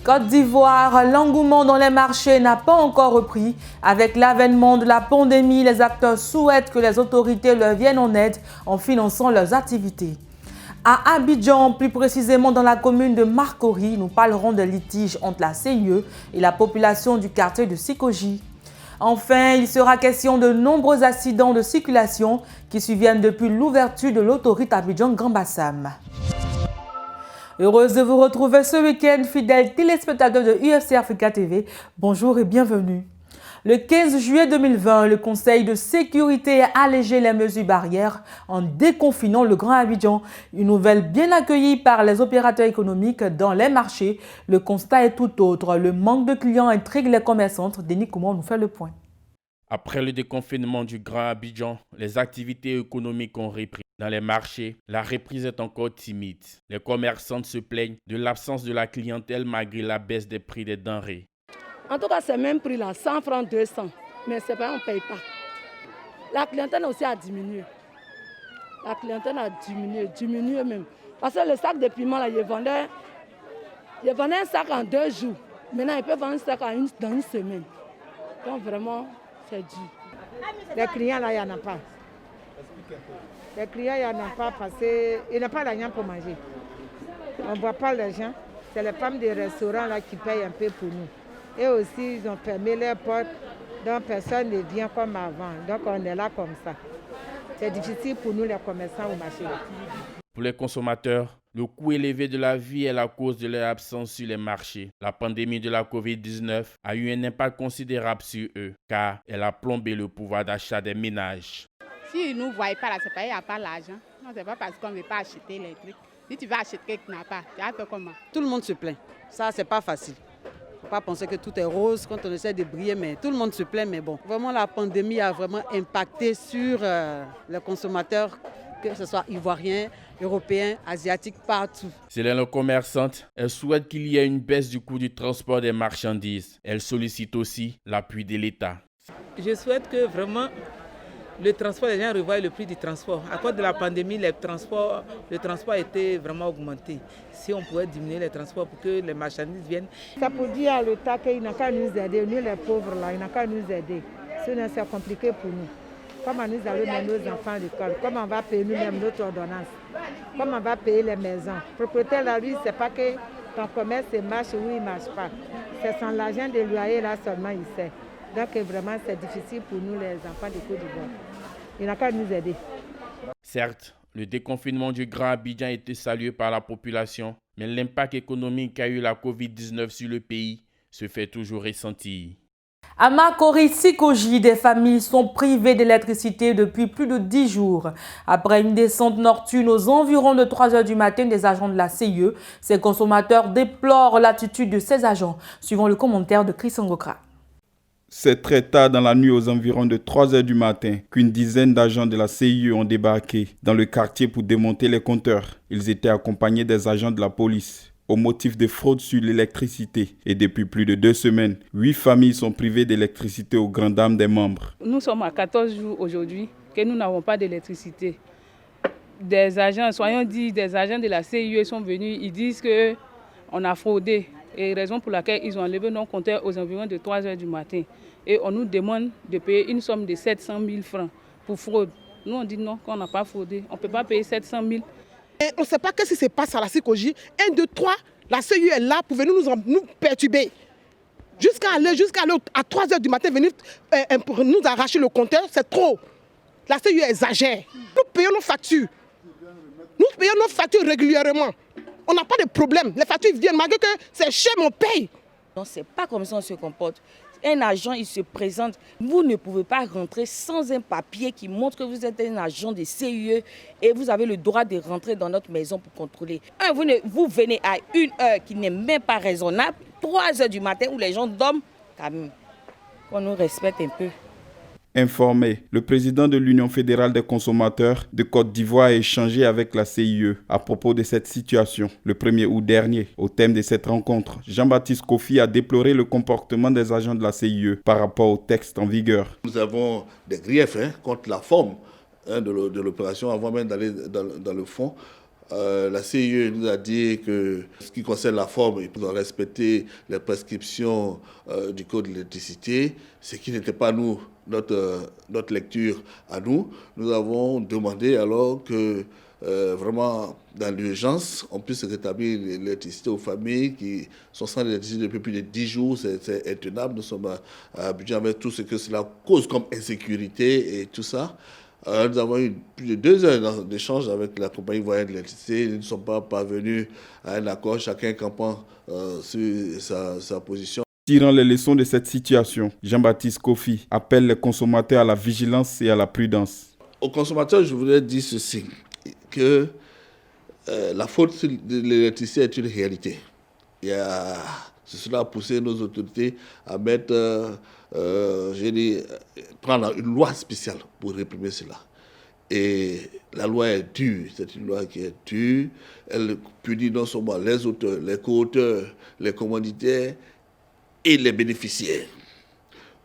Côte d'Ivoire, l'engouement dans les marchés n'a pas encore repris. Avec l'avènement de la pandémie, les acteurs souhaitent que les autorités leur viennent en aide en finançant leurs activités. À Abidjan, plus précisément dans la commune de Marcory, nous parlerons de litiges entre la CIE et la population du quartier de Sikoji. Enfin, il sera question de nombreux accidents de circulation qui surviennent depuis l'ouverture de l'autoroute Abidjan-Grand Bassam. Heureuse de vous retrouver ce week-end, fidèles téléspectateurs de UFC Africa TV. Bonjour et bienvenue. Le 15 juillet 2020, le Conseil de sécurité a allégé les mesures barrières en déconfinant le Grand Abidjan. Une nouvelle bien accueillie par les opérateurs économiques dans les marchés. Le constat est tout autre. Le manque de clients intrigue les commerçantes. Denis Koumou nous fait le point. Après le déconfinement du Grand Abidjan, les activités économiques ont repris. Dans les marchés, la reprise est encore timide. Les commerçantes se plaignent de l'absence de la clientèle malgré la baisse des prix des denrées. En tout cas, c'est le même prix là, 100 francs, 200. Mais c'est pas, on ne paye pas. La clientèle aussi a diminué. La clientèle a diminué même. Parce que le sac de piment là, il vendait un sac en 2 jours. Maintenant, il peut vendre un sac dans une semaine. Donc vraiment, c'est dur. Les clients là, il n'y en a pas. Les clients, il n'y en a pas parce qu'il n'y a pas d'argent pour manger. On ne voit pas les gens. C'est les femmes des restaurants là qui payent un peu pour nous. Et aussi, ils ont fermé les portes, donc personne ne vient comme avant. Donc on est là comme ça. C'est difficile pour nous les commerçants au marché. Pour les consommateurs, le coût élevé de la vie est la cause de leur absence sur les marchés. La pandémie de la COVID-19 a eu un impact considérable sur eux, car elle a plombé le pouvoir d'achat des ménages. Si ils ne nous voient pas là, c'est parce qu'il n'y a pas l'argent. Non, c'est pas parce qu'on ne veut pas acheter les trucs. Si tu vas acheter quelque chose, tu n'as pas, tu vas faire comment? Tout le monde se plaint. Ça, c'est pas facile. Il ne faut pas penser que tout est rose quand on essaie de briller, mais tout le monde se plaint. Mais bon, vraiment, la pandémie a vraiment impacté sur les consommateurs, que ce soit ivoiriens, européens, asiatiques, partout. Selon les commerçantes, elles souhaitent qu'il y ait une baisse du coût du transport des marchandises. Elles sollicitent aussi l'appui de l'État. Je souhaite que vraiment le transport, les gens revoient le prix du transport. À cause de la pandémie, le transport a été vraiment augmenté. Si on pouvait diminuer les transports pour que les marchandises viennent. Ça peut dire à l'État qu'il n'a qu'à nous aider, nous les pauvres là, il n'a qu'à nous aider. Sinon c'est compliqué pour nous. Comment nous allons mettre nos enfants à l'école? Comment on va payer nous-mêmes notre ordonnance? Comment on va payer les maisons? Le propriétaire là, lui, c'est pas que ton commerce marche ou il ne marche pas. C'est sans l'argent de loyer là seulement il sait. Donc vraiment c'est difficile pour nous les enfants de Côte d'Ivoire. Il n'a qu'à nous aider. Certes, le déconfinement du Grand Abidjan a été salué par la population, mais l'impact économique qu'a eu la COVID-19 sur le pays se fait toujours ressentir. À Marcory, Sikoji, des familles sont privées d'électricité depuis plus de 10 jours. Après une descente nocturne aux environs de 3 h du matin des agents de la CIE, ces consommateurs déplorent l'attitude de ces agents, suivant le commentaire de Chris Ngokra. C'est très tard dans la nuit, aux environs de 3 h du matin, qu'une dizaine d'agents de la CIE ont débarqué dans le quartier pour démonter les compteurs. Ils étaient accompagnés des agents de la police au motif de fraude sur l'électricité. Et depuis plus de 2 semaines, 8 familles sont privées d'électricité aux grandes dames des membres. Nous sommes à 14 jours aujourd'hui que nous n'avons pas d'électricité. Des agents, soyons dit, des agents de la CIE sont venus, ils disent qu'on a fraudé. Et raison pour laquelle ils ont enlevé nos compteurs aux environs de 3 h du matin. Et on nous demande de payer une somme de 700 000 francs pour fraude. Nous, on dit non, qu'on n'a pas fraudé. On ne peut pas payer 700 000. Et on ne sait pas ce qui se passe à la Sikoji. 1, 2, 3, la CIE est là pour venir nous perturber. Jusqu'à aller à 3 h du matin, venir pour nous arracher le compteur, c'est trop. La CIE exagère. Nous payons nos factures. Nous payons nos factures régulièrement. On n'a pas de problème. Les factures viennent, malgré que c'est cher, mais on paye. Donc c'est pas comme ça on se comporte. Un agent, il se présente. Vous ne pouvez pas rentrer sans un papier qui montre que vous êtes un agent de CIE et vous avez le droit de rentrer dans notre maison pour contrôler. Vous venez à 1 heure qui n'est même pas raisonnable, 3 h du matin où les gens dorment. Quand même, on nous respecte un peu. Informé, le président de l'Union fédérale des consommateurs de Côte d'Ivoire a échangé avec la CIE à propos de cette situation. Le 1er août dernier, au thème de cette rencontre, Jean-Baptiste Kofi a déploré le comportement des agents de la CIE par rapport au texte en vigueur. Nous avons des griefs contre la forme de l'opération avant même d'aller dans le fond. La CIE nous a dit que ce qui concerne la forme, ils doivent respecter les prescriptions du code de l'électricité, ce qui n'était pas notre lecture à nous. Nous avons demandé alors que vraiment dans l'urgence, on puisse rétablir l'électricité aux familles qui sont sans électricité depuis plus de 10 jours. C'est intenable. Nous sommes à budget avec tout ce que cela cause comme insécurité et tout ça. Nous avons eu plus de 2 heures d'échange avec la compagnie voyante de l'électricité. Ils ne sont pas parvenus à un accord, chacun campant sur sa position. Tirant les leçons de cette situation, Jean-Baptiste Kofi appelle les consommateurs à la vigilance et à la prudence. Aux consommateurs, je voudrais dire ceci, que la faute de l'électricité est une réalité. Cela a poussé nos autorités à mettre, prendre une loi spéciale pour réprimer cela. Et la loi est dure, c'est une loi qui est dure. Elle punit non seulement les auteurs, les co-auteurs, les commanditaires et les bénéficiaires.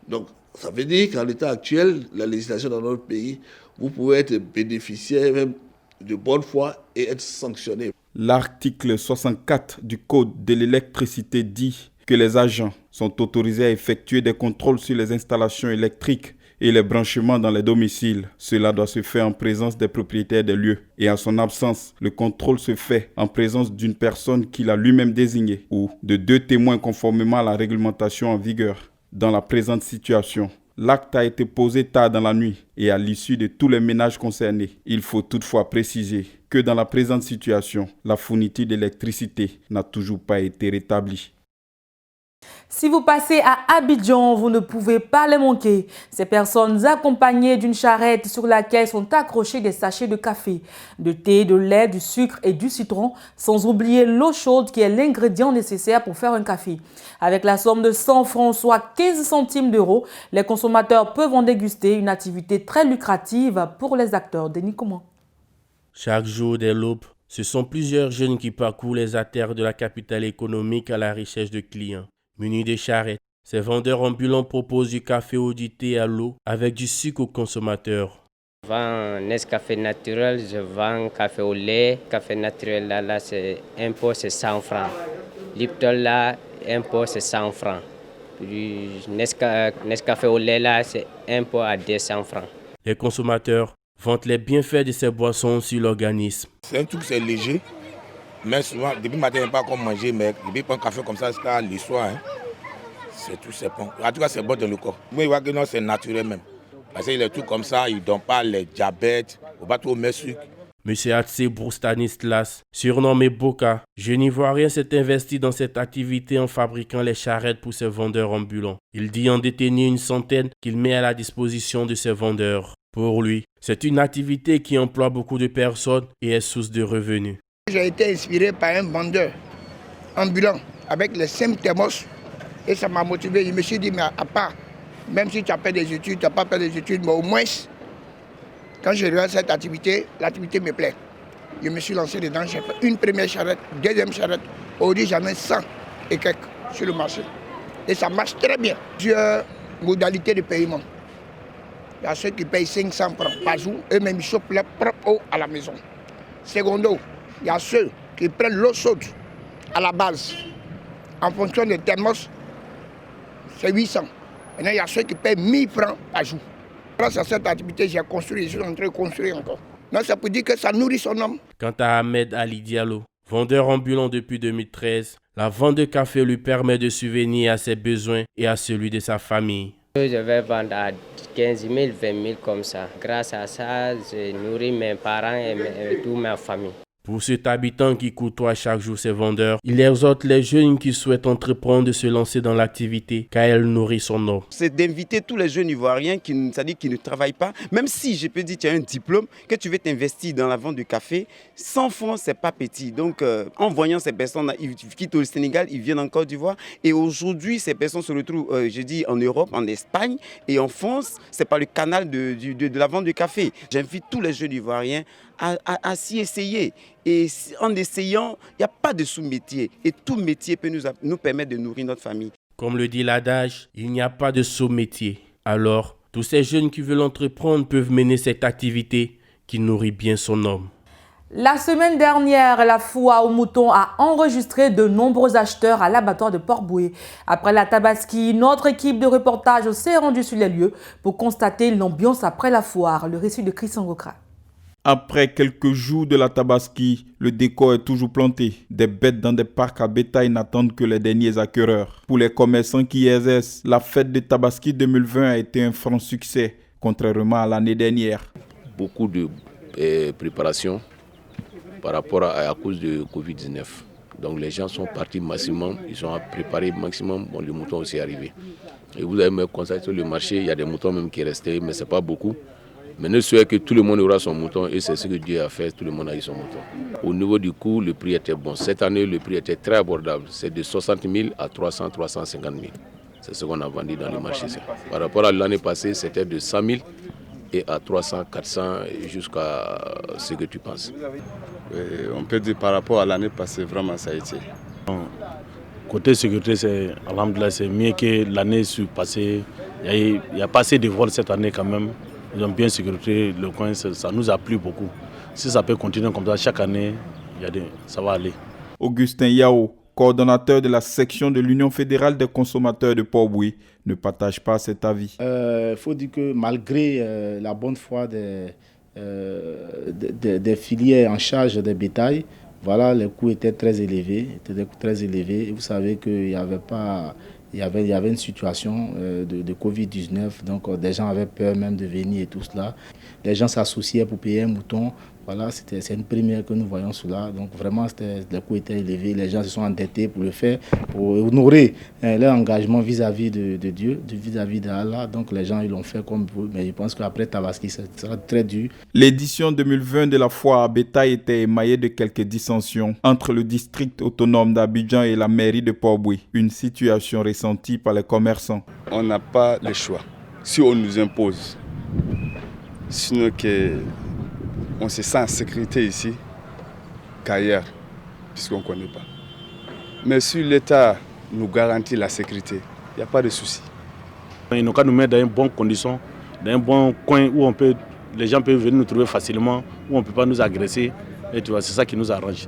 Donc, ça veut dire qu'en l'état actuel, la législation dans notre pays, vous pouvez être bénéficiaire même de bonne foi et être sanctionné. L'article 64 du Code de l'électricité dit que les agents sont autorisés à effectuer des contrôles sur les installations électriques et les branchements dans les domiciles. Cela doit se faire en présence des propriétaires des lieux. Et en son absence, le contrôle se fait en présence d'une personne qu'il a lui-même désignée ou de 2 témoins conformément à la réglementation en vigueur. Dans la présente situation, l'acte a été posé tard dans la nuit et à l'issue de tous les ménages concernés. Il faut toutefois préciser que dans la présente situation, la fourniture d'électricité n'a toujours pas été rétablie. Si vous passez à Abidjan, vous ne pouvez pas les manquer. Ces personnes accompagnées d'une charrette sur laquelle sont accrochés des sachets de café, de thé, de lait, du sucre et du citron, sans oublier l'eau chaude qui est l'ingrédient nécessaire pour faire un café. Avec la somme de 100 francs, soit 15 centimes d'euros, les consommateurs peuvent en déguster, une activité très lucrative pour les acteurs. Denis Comment. Chaque jour dès l'aube, ce sont plusieurs jeunes qui parcourent les artères de la capitale économique à la recherche de clients. Munis de charrettes, ces vendeurs ambulants proposent du café ou du thé à l'eau avec du sucre aux consommateurs. Je vends Nescafé naturel, je vends café au lait. Café naturel là c'est un pot c'est 100 francs. Lipton là, un pot c'est 100 francs. Puis Nescafé au lait là, c'est un pot à 200 francs. Les consommateurs vantent les bienfaits de ces boissons sur l'organisme. C'est un truc, c'est léger. Mais souvent, depuis le matin, je n'ai pas comme manger, mais depuis prendre un café comme ça jusqu'à le soir, hein, c'est tout, c'est bon. En tout cas, c'est bon dans le corps. Moi, je vois que non, c'est naturel même. Parce que les trucs comme ça, ils ne donnent pas les diabètes, il ne faut pas trop mettre sucre. Monsieur Atsebou Stanislas, surnommé Boka, jeune Ivoirien, s'est investi dans cette activité en fabriquant les charrettes pour ses vendeurs ambulants. Il dit en détenir une centaine qu'il met à la disposition de ses vendeurs. Pour lui, c'est une activité qui emploie beaucoup de personnes et est source de revenus. J'ai été inspiré par un vendeur ambulant avec les 5 thermos et ça m'a motivé. Je me suis dit, mais à part, même si tu as fait des études, tu n'as pas fait des études, mais au moins, quand je regarde cette activité, l'activité me plaît. Je me suis lancé dedans, j'ai fait une première charrette, deuxième charrette. Aujourd'hui, j'en ai 100 et quelques sur le marché. Et ça marche très bien. Plusieurs modalités de paiement. Il y a ceux qui payent 500 francs par jour, eux-mêmes ils chauffent leur propre eau à la maison. Secondo, il y a ceux qui prennent l'eau chaude à la base. En fonction des thermos, c'est 800. Maintenant, il y a ceux qui payent 1000 francs par jour. Grâce à cette activité, j'ai construit, je suis en train de construire encore. Non, ça peut dire que ça nourrit son homme. Quant à Ahmed Ali Diallo, vendeur ambulant depuis 2013, la vente de café lui permet de subvenir à ses besoins et à celui de sa famille. Je vais vendre à 15 000, 20 000 comme ça. Grâce à ça, je nourris mes parents et toute ma famille. Pour cet habitant qui côtoie chaque jour ses vendeurs, il exhorte les jeunes qui souhaitent entreprendre de se lancer dans l'activité car elle nourrit son homme. C'est d'inviter tous les jeunes Ivoiriens qui ne travaillent pas, même si je peux dire que tu as un diplôme, que tu veux t'investir dans la vente de café, 100 francs c'est pas petit. Donc en voyant ces personnes, ils quittent le Sénégal, ils viennent en Côte d'Ivoire et aujourd'hui ces personnes se retrouvent, en Europe, en Espagne et en France, c'est par le canal de la vente de café. J'invite tous les jeunes Ivoiriens à s'y essayer. Et en essayant, il n'y a pas de sous-métier. Et tout métier peut nous permettre de nourrir notre famille. Comme le dit l'adage, il n'y a pas de sous-métier. Alors, tous ces jeunes qui veulent entreprendre peuvent mener cette activité qui nourrit bien son homme. La semaine dernière, la foire aux moutons a enregistré de nombreux acheteurs à l'abattoir de Port-Boué. Après la Tabaski, notre équipe de reportage s'est rendue sur les lieux pour constater l'ambiance après la foire. Le récit de Christian Gokra. Après quelques jours de la Tabaski, le décor est toujours planté. Des bêtes dans des parcs à bétail n'attendent que les derniers acquéreurs. Pour les commerçants qui y exercent, la fête de Tabaski 2020 a été un franc succès, contrairement à l'année dernière. Beaucoup de préparation par rapport à cause de Covid-19. Donc les gens sont partis massivement, ils ont préparé maximum, bon, les moutons aussi arrivés. Et vous avez même constaté sur le marché, il y a des moutons même qui restaient, mais ce n'est pas beaucoup. Mais ne souhaitons que tout le monde aura son mouton et c'est ce que Dieu a fait, tout le monde a eu son mouton. Au niveau du coût, le prix était bon. Cette année, le prix était très abordable. C'est de 60 000 à 300, 350 000. C'est ce qu'on a vendu dans le marché. Par rapport à l'année passée, c'était de 100 000 et à 300, 400 jusqu'à ce que tu penses. On peut dire par rapport à l'année passée, vraiment ça a été. Côté sécurité, c'est mieux que l'année passée. Il y a pas assez de vols cette année quand même. Ils ont bien sécurité le coin, ça nous a plu beaucoup. Si ça peut continuer comme ça chaque année, ça va aller. Augustin Yao, coordonnateur de la section de l'Union fédérale des consommateurs de Port-Boué, ne partage pas cet avis. Il faut dire que malgré la bonne foi des filières en charge des bétails, voilà, les coûts étaient très élevés. Vous savez qu'il y avait pas... Il y avait une situation de Covid-19, donc des gens avaient peur même de venir et tout cela. Les gens s'associaient pour payer un mouton. Voilà, c'est une première que nous voyons cela. Donc vraiment, les coûts étaient élevés. Les gens se sont endettés pour le faire, pour honorer leur engagement vis-à-vis de Dieu, vis-à-vis d'Allah. Donc les gens, ils l'ont fait comme vous. Mais je pense qu'après Tabaski, ça sera très dur. L'édition 2020 de la foire à bétail était émaillée de quelques dissensions entre le district autonome d'Abidjan et la mairie de Port-Boué. Une situation ressentie par les commerçants. On n'a pas le choix. Si on nous impose, sinon on se sent en sécurité ici qu'ailleurs, puisqu'on ne connaît pas. Mais si l'État nous garantit la sécurité, il n'y a pas de souci. Ils n'ont qu'à nous mettre dans une bonne condition, dans un bon coin où les gens peuvent venir nous trouver facilement, où on ne peut pas nous agresser. Et tu vois, c'est ça qui nous arrange.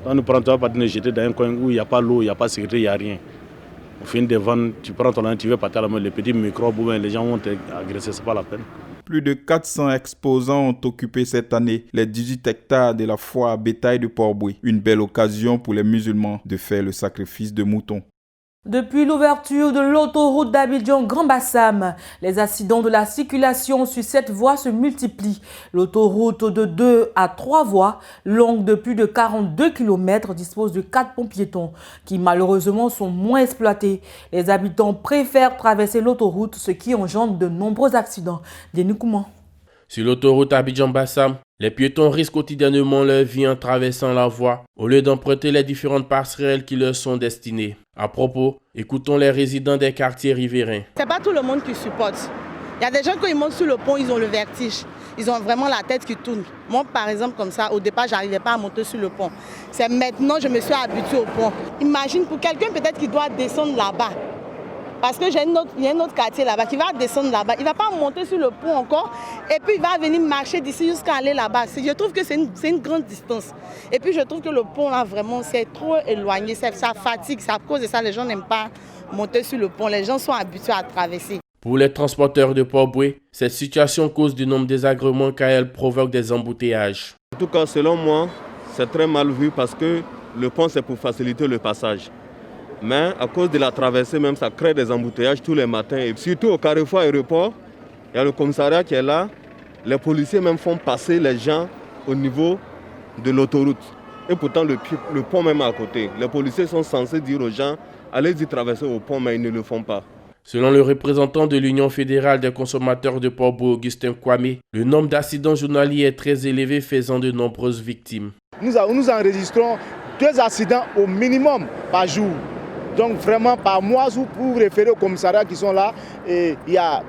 Quand nous prenons, tu vas pas nous jeter dans un coin où il n'y a pas l'eau, il n'y a pas de sécurité, il n'y a rien. Au fin des ventes, tu prends ton tu veux partir à la main, les petits microbes, les gens vont t'agresser, ce n'est pas la peine. Plus de 400 exposants ont occupé cette année les 18 hectares de la foire à bétail de Port-Boué. Une belle occasion pour les musulmans de faire le sacrifice de moutons. Depuis l'ouverture de l'autoroute d'Abidjan-Grand Bassam, les accidents de la circulation sur cette voie se multiplient. L'autoroute de 2 à 3 voies, longue de plus de 42 km, dispose de 4 ponts piétons qui malheureusement sont moins exploités. Les habitants préfèrent traverser l'autoroute, ce qui engendre de nombreux accidents. Dénouement. Sur l'autoroute Abidjan-Bassam, les piétons risquent quotidiennement leur vie en traversant la voie au lieu d'emprunter les différentes passerelles qui leur sont destinées. À propos, écoutons les résidents des quartiers riverains. C'est pas tout le monde qui supporte. Il y a des gens, quand ils montent sur le pont, ils ont le vertige. Ils ont vraiment la tête qui tourne. Moi, par exemple, comme ça, au départ, je n'arrivais pas à monter sur le pont. C'est maintenant que je me suis habituée au pont. Imagine pour quelqu'un peut-être qui doit descendre là-bas. Parce que il y a un autre quartier là-bas qui va descendre là-bas. Il ne va pas monter sur le pont encore. Et puis il va venir marcher d'ici jusqu'à aller là-bas. Je trouve que c'est une grande distance. Et puis je trouve que le pont là vraiment c'est trop éloigné. Ça fatigue. C'est à cause de ça les gens n'aiment pas monter sur le pont. Les gens sont habitués à traverser. Pour les transporteurs de Port-Boué, cette situation cause de nombreux désagréments car elle provoque des embouteillages. En tout cas, selon moi, c'est très mal vu parce que le pont c'est pour faciliter le passage. Mais à cause de la traversée même, ça crée des embouteillages tous les matins. Et surtout au carrefour aéroport, il y a le commissariat qui est là. Les policiers même font passer les gens au niveau de l'autoroute. Et pourtant le pont même à côté. Les policiers sont censés dire aux gens, allez-y traverser au pont, mais ils ne le font pas. Selon le représentant de l'Union fédérale des consommateurs de Port-Boué, Augustin Kwame, le nombre d'accidents journaliers est très élevé, faisant de nombreuses victimes. Nous enregistrons 2 accidents au minimum par jour. Donc vraiment par mois, vous pouvez référer aux commissariats qui sont là. Et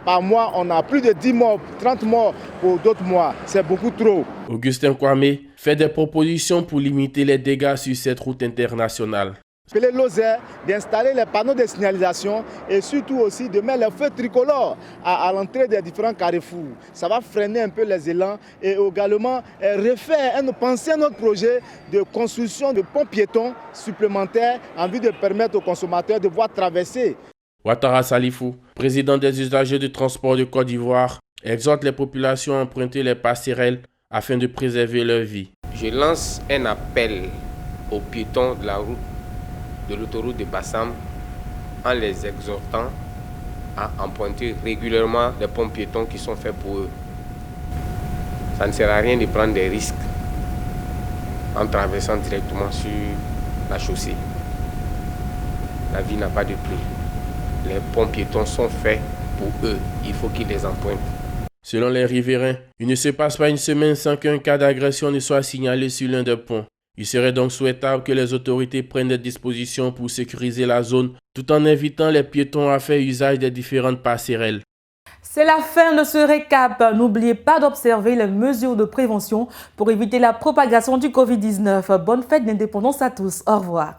par mois, on a plus de 10 morts, 30 morts pour d'autres mois. C'est beaucoup trop. Augustin Kwame fait des propositions pour limiter les dégâts sur cette route internationale. Les lozères, d'installer les panneaux de signalisation et surtout aussi de mettre les feux tricolores à l'entrée des différents carrefours. Ça va freiner un peu les élans et également refaire, penser à notre projet de construction de ponts piétons supplémentaires en vue de permettre aux consommateurs de pouvoir traverser. Ouattara Salifou, président des usagers du transport de Côte d'Ivoire, exhorte les populations à emprunter les passerelles afin de préserver leur vie. Je lance un appel aux piétons de la route de l'autoroute de Bassam en les exhortant à emprunter régulièrement les ponts piétons qui sont faits pour eux. Ça ne sert à rien de prendre des risques en traversant directement sur la chaussée. La vie n'a pas de prix. Les ponts piétons sont faits pour eux. Il faut qu'ils les empruntent. Selon les riverains, il ne se passe pas une semaine sans qu'un cas d'agression ne soit signalé sur l'un des ponts. Il serait donc souhaitable que les autorités prennent des dispositions pour sécuriser la zone, tout en invitant les piétons à faire usage des différentes passerelles. C'est la fin de ce récap. N'oubliez pas d'observer les mesures de prévention pour éviter la propagation du Covid-19. Bonne fête d'indépendance à tous. Au revoir.